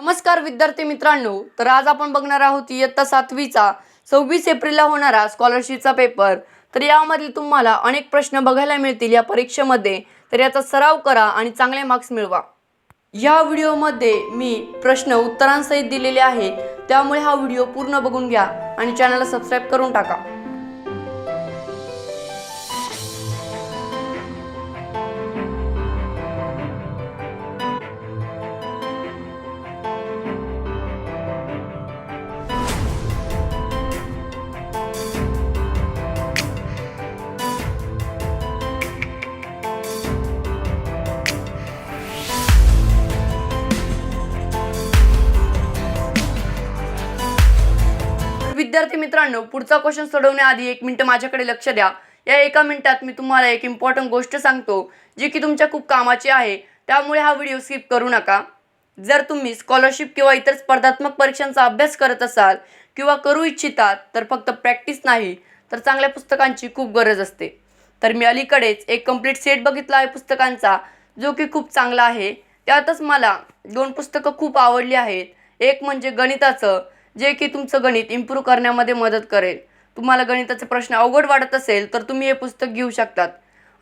नमस्कार विद्यार्थी मित्रांनो, तर आज आपण बघणार आहोत इयत्ता 7वीचा 26 एप्रिलला होणारा स्कॉलरशिपचा पेपर। तर यामध्ये तुम्हाला अनेक प्रश्न बघायला मिळतील या परीक्षेमध्ये, तर याचा सराव करा आणि चांगले मार्क्स मिळवा। या व्हिडिओमध्ये मी प्रश्न उत्तरांसहित दिलेले आहेत, त्यामुळे हा व्हिडिओ पूर्ण बघून घ्या आणि चॅनलला सबस्क्राइब करून टाका। विद्यार्थी मित्रांनो, पुढचा क्वेश्चन सोडवण्याआधी 1 मिनिट माझ्याकडे लक्ष द्या। या 1 मिनिटात मी तुम्हाला एक इम्पॉर्टंट गोष्ट सांगतो, जी की तुमच्या खूप कामाची आहे, त्यामुळे हा व्हिडिओ स्किप करू नका। जर तुम्ही स्कॉलरशिप किंवा इतर स्पर्धात्मक परीक्षांचा अभ्यास करत असाल किंवा करू इच्छितात, तर फक्त प्रॅक्टिस नाही तर चांगल्या पुस्तकांची खूप गरज असते। तर मी अलीकडेच एक कंप्लीट सेट बघितला आहे पुस्तकांचा, जो की खूप चांगला आहे। त्यातच मला 2 पुस्तकं खूप आवडली आहेत। एक म्हणजे गणिताचं, जे की तुमचं गणित इम्प्रूव्ह करण्यामध्ये मदत करेल। तुम्हाला गणिताचे प्रश्न अवघड वाटत असेल तर तुम्ही हे पुस्तक घेऊ शकतात।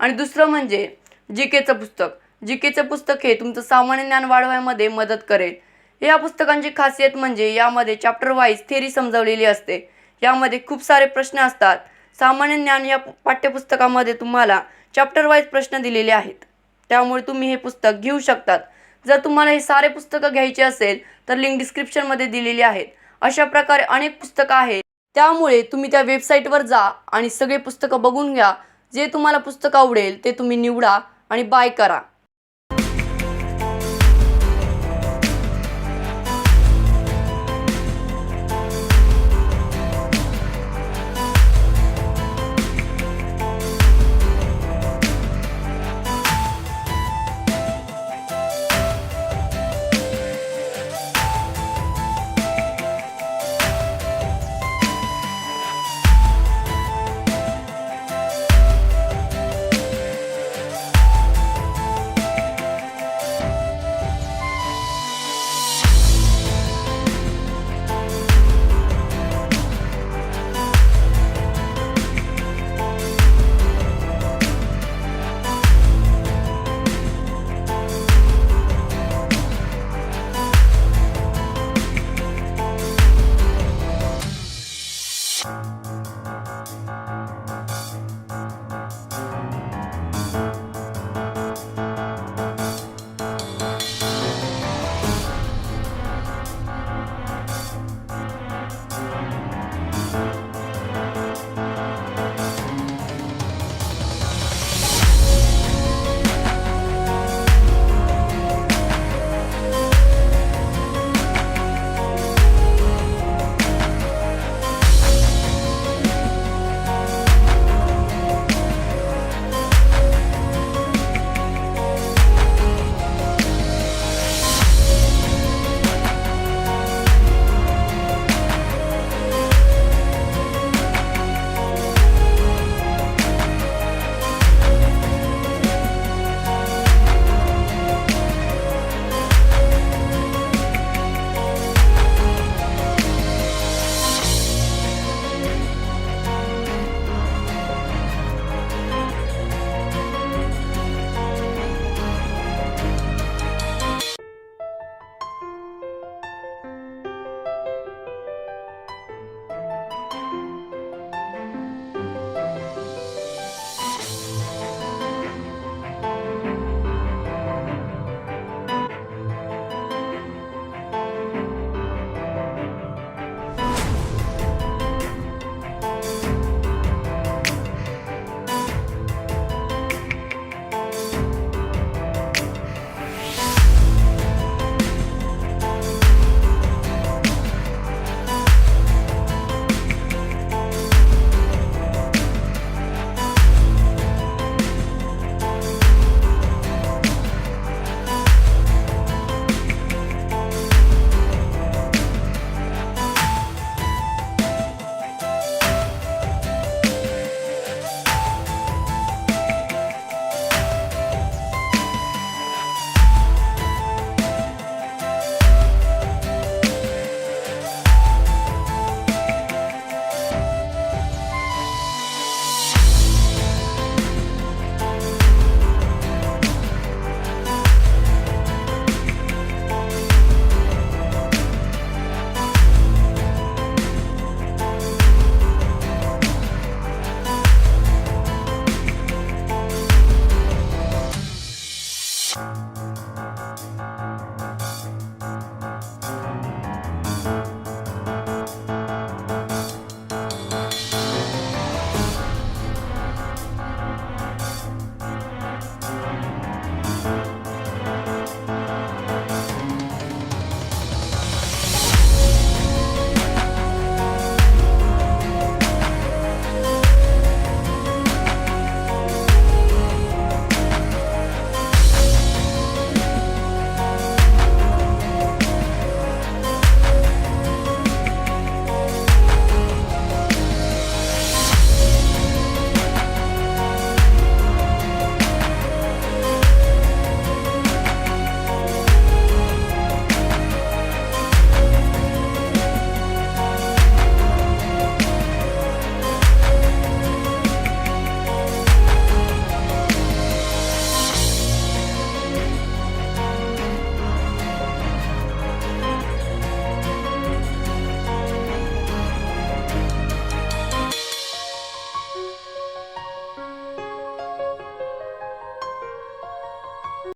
आणि दुसरं म्हणजे जीकेचं पुस्तक। जीकेचं पुस्तक हे तुमचं सामान्य ज्ञान वाढवण्यामध्ये मदत करेल। या पुस्तकांची खासियत म्हणजे यामध्ये चॅप्टर वाईज थेरी समजावलेली असते। यामध्ये खूप सारे प्रश्न असतात। सामान्य ज्ञान या पाठ्यपुस्तकामध्ये तुम्हाला चॅप्टर वाईज प्रश्न दिलेले आहेत, त्यामुळे तुम्ही हे पुस्तक घेऊ शकतात। जर तुम्हाला हे सारे पुस्तकं घ्यायचे असेल तर लिंक डिस्क्रिप्शनमध्ये दिलेली आहेत। अशा प्रकारे अनेक पुस्तकं आहेत, त्यामुळे तुम्ही त्या वेबसाईटवर जा आणि सगळे पुस्तकं बघून घ्या। जे तुम्हाला पुस्तक आवडेल ते तुम्ही निवडा आणि बाय करा।